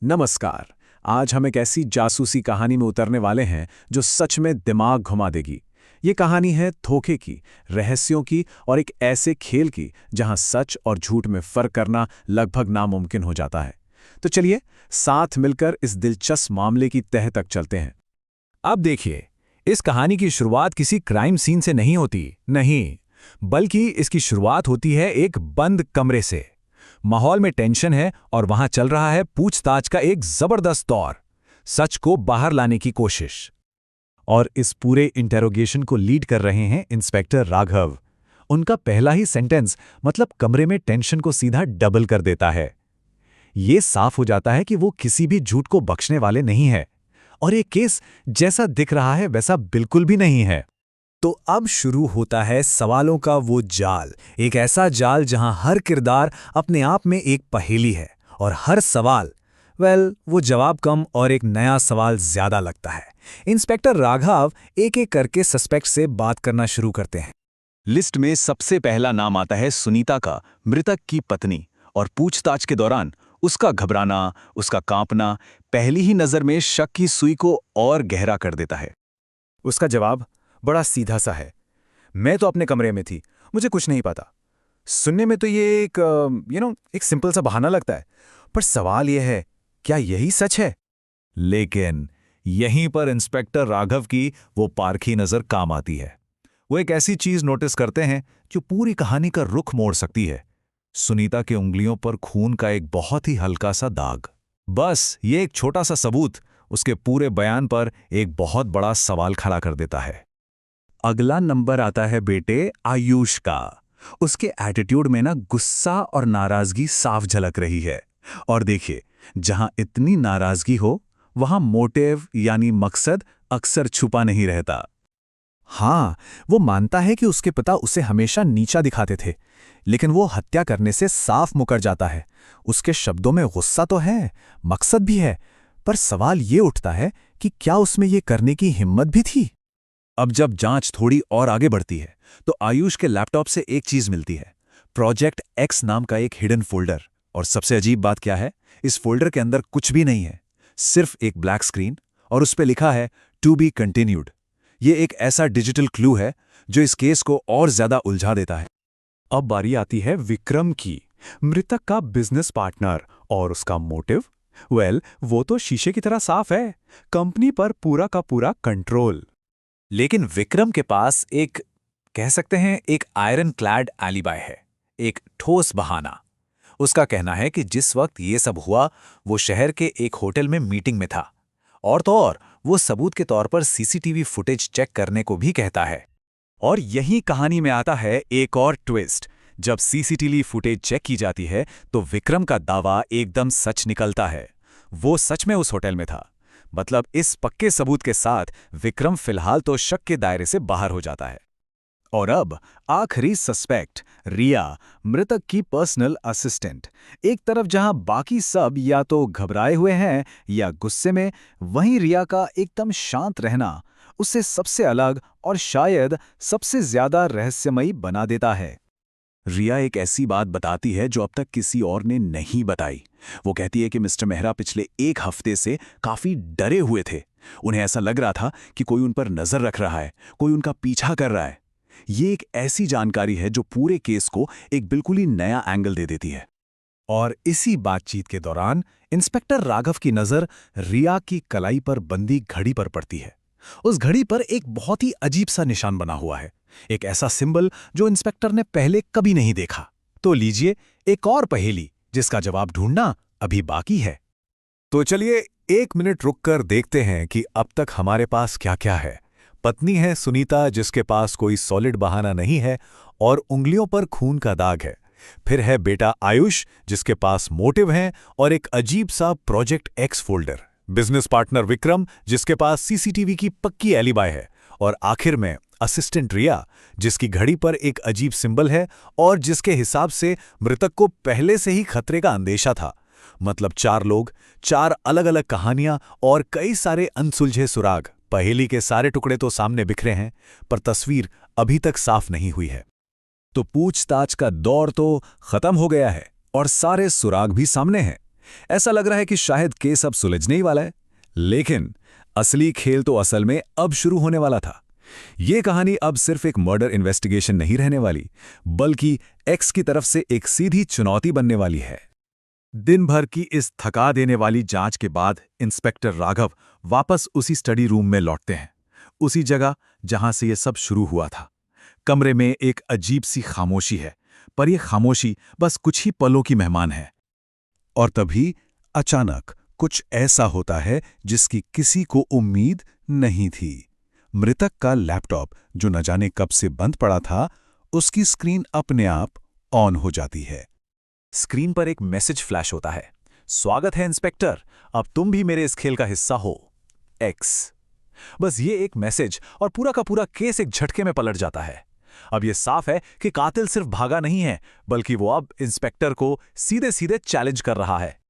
नमस्कार। आज हम एक ऐसी जासूसी कहानी में उतरने वाले हैं जो सच में दिमाग घुमा देगी। ये कहानी है धोखे की, रहस्यों की और एक ऐसे खेल की जहां सच और झूठ में फर्क करना लगभग नामुमकिन हो जाता है। तो चलिए साथ मिलकर इस दिलचस्प मामले की तह तक चलते हैं। अब देखिए, इस कहानी की शुरुआत किसी क्राइम सीन से नहीं होती, नहीं, बल्कि इसकी शुरुआत होती है एक बंद कमरे से। माहौल में टेंशन है और वहां चल रहा है पूछताछ का एक जबरदस्त दौर, सच को बाहर लाने की कोशिश। और इस पूरे इंटेरोगेशन को लीड कर रहे हैं इंस्पेक्टर राघव। उनका पहला ही सेंटेंस मतलब कमरे में टेंशन को सीधा डबल कर देता है। ये साफ हो जाता है कि वो किसी भी झूठ को बख्शने वाले नहीं है, और ये केस जैसा दिख रहा है वैसा बिल्कुल भी नहीं है। तो अब शुरू होता है सवालों का वो जाल, एक ऐसा जाल जहां हर किरदार अपने आप में एक पहेली है और हर सवाल वो जवाब कम और एक नया सवाल ज्यादा लगता है। इंस्पेक्टर राघव एक एक करके सस्पेक्ट से बात करना शुरू करते हैं। लिस्ट में सबसे पहला नाम आता है सुनीता का, मृतक की पत्नी, और पूछताछ के दौरान उसका घबराना, उसका कांपना पहली ही नजर में शक की सुई को और गहरा कर देता है। उसका जवाब बड़ा सीधा सा है, मैं तो अपने कमरे में थी, मुझे कुछ नहीं पता। सुनने में तो ये एक सिंपल सा बहाना लगता है, पर सवाल यह है, क्या यही सच है? लेकिन यहीं पर इंस्पेक्टर राघव की वो पारखी नजर काम आती है। वो एक ऐसी चीज नोटिस करते हैं जो पूरी कहानी का रुख मोड़ सकती है। सुनीता के उंगलियों पर खून का एक बहुत ही हल्का सा दाग। बस ये एक छोटा सा सबूत उसके पूरे बयान पर एक बहुत बड़ा सवाल खड़ा कर देता है। अगला नंबर आता है बेटे आयुष का। उसके एटीट्यूड में ना गुस्सा और नाराजगी साफ झलक रही है। और देखिए, जहां इतनी नाराजगी हो वहां मोटिव यानी मकसद अक्सर छुपा नहीं रहता। हाँ, वो मानता है कि उसके पिता उसे हमेशा नीचा दिखाते थे, लेकिन वो हत्या करने से साफ मुकर जाता है। उसके शब्दों में गुस्सा तो है, मकसद भी है, पर सवाल ये उठता है कि क्या उसमें ये करने की हिम्मत भी थी? अब जब जांच थोड़ी और आगे बढ़ती है तो आयुष के लैपटॉप से एक चीज मिलती है, प्रोजेक्ट एक्स नाम का एक हिडन फोल्डर। और सबसे अजीब बात क्या है, इस फोल्डर के अंदर कुछ भी नहीं है, सिर्फ एक ब्लैक स्क्रीन, और उस पे लिखा है टू बी कंटिन्यूड। ये एक ऐसा डिजिटल क्लू है जो इस केस को और ज्यादा उलझा देता है। अब बारी आती है विक्रम की, मृतक का बिजनेस पार्टनर, और उसका मोटिव वो तो शीशे की तरह साफ है, कंपनी पर पूरा का पूरा कंट्रोल। लेकिन विक्रम के पास एक, कह सकते हैं, एक आयरन क्लैड एलिबाई है, एक ठोस बहाना। उसका कहना है कि जिस वक्त ये सब हुआ वो शहर के एक होटल में मीटिंग में था, और तो और वो सबूत के तौर पर सीसीटीवी फुटेज चेक करने को भी कहता है। और यही कहानी में आता है एक और ट्विस्ट। जब सीसीटीवी फुटेज चेक की जाती है तो विक्रम का दावा एकदम सच निकलता है, वो सच में उस होटल में था। मतलब इस पक्के सबूत के साथ विक्रम फिलहाल तो शक के दायरे से बाहर हो जाता है। और अब आखिरी सस्पेक्ट रिया, मृतक की पर्सनल असिस्टेंट। एक तरफ जहां बाकी सब या तो घबराए हुए हैं या गुस्से में, वहीं रिया का एकदम शांत रहना उसे सबसे अलग और शायद सबसे ज्यादा रहस्यमयी बना देता है। रिया एक ऐसी बात बताती है जो अब तक किसी और ने नहीं बताई। वो कहती है कि मिस्टर मेहरा पिछले एक हफ्ते से काफी डरे हुए थे। उन्हें ऐसा लग रहा था कि कोई उन पर नजर रख रहा है, कोई उनका पीछा कर रहा है। ये एक ऐसी जानकारी है जो पूरे केस को एक बिल्कुल ही नया एंगल दे देती है। और इसी बातचीत के दौरान इंस्पेक्टर राघव की नजर रिया की कलाई पर बंदी घड़ी पर पड़ती है। उस घड़ी पर एक बहुत ही अजीब सा निशान बना हुआ है, एक ऐसा सिंबल जो इंस्पेक्टर ने पहले कभी नहीं देखा। तो लीजिए एक और पहेली जिसका जवाब ढूंढना अभी बाकी है। तो चलिए 1 मिनट रुककर देखते हैं कि अब तक हमारे पास क्या क्या है। पत्नी है सुनीता जिसके पास कोई सॉलिड बहाना नहीं है और उंगलियों पर खून का दाग है। फिर है बेटा आयुष जिसके पास मोटिव है और एक अजीब सा project x folder. Business partner Vikram जिसके पास सीसीटीवी की पक्की एलिबाई है। और आखिर में असिस्टेंट रिया जिसकी घड़ी पर एक अजीब सिंबल है और जिसके हिसाब से मृतक को पहले से ही खतरे का अंदेशा था। मतलब 4 लोग, 4 अलग-अलग कहानियां और कई सारे अनसुलझे सुराग। पहेली के सारे टुकड़े तो सामने बिखरे हैं, पर तस्वीर अभी तक साफ नहीं हुई है। तो पूछताछ का दौर तो खत्म हो गया है और सारे सुराग भी सामने हैं। ऐसा लग रहा है कि शायद केस अब सुलझने ही वाला है। लेकिन असली खेल तो असल में अब शुरू होने वाला था। ये कहानी अब सिर्फ एक मर्डर इन्वेस्टिगेशन नहीं रहने वाली, बल्कि एक्स की तरफ से एक सीधी चुनौती बनने वाली है। दिन भर की इस थका देने वाली जांच के बाद इंस्पेक्टर राघव वापस उसी स्टडी रूम में लौटते हैं, उसी जगह जहां से ये सब शुरू हुआ था। कमरे में एक अजीब सी खामोशी है, पर यह खामोशी बस कुछ ही पलों की मेहमान है। और तभी अचानक कुछ ऐसा होता है जिसकी किसी को उम्मीद नहीं थी। मृतक का लैपटॉप, जो न जाने कब से बंद पड़ा था, उसकी स्क्रीन अपने आप ऑन हो जाती है। स्क्रीन पर एक मैसेज फ्लैश होता है, स्वागत है इंस्पेक्टर, अब तुम भी मेरे इस खेल का हिस्सा हो, एक्स। बस ये एक मैसेज और पूरा का पूरा केस एक झटके में पलट जाता है। अब यह साफ है कि कातिल सिर्फ भागा नहीं है, बल्कि वो अब इंस्पेक्टर को सीधे सीधे चैलेंज कर रहा है।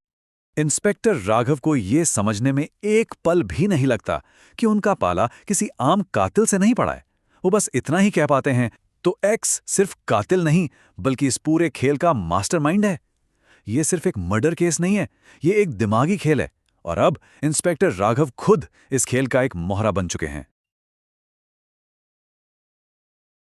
इंस्पेक्टर राघव को यह समझने में एक पल भी नहीं लगता कि उनका पाला किसी आम कातिल से नहीं पड़ा है। वो बस इतना ही कह पाते हैं, तो एक्स सिर्फ कातिल नहीं, बल्कि इस पूरे खेल का मास्टरमाइंड है। ये सिर्फ एक मर्डर केस नहीं है, ये एक दिमागी खेल है। और अब इंस्पेक्टर राघव खुद इस खेल का एक मोहरा बन चुके हैं।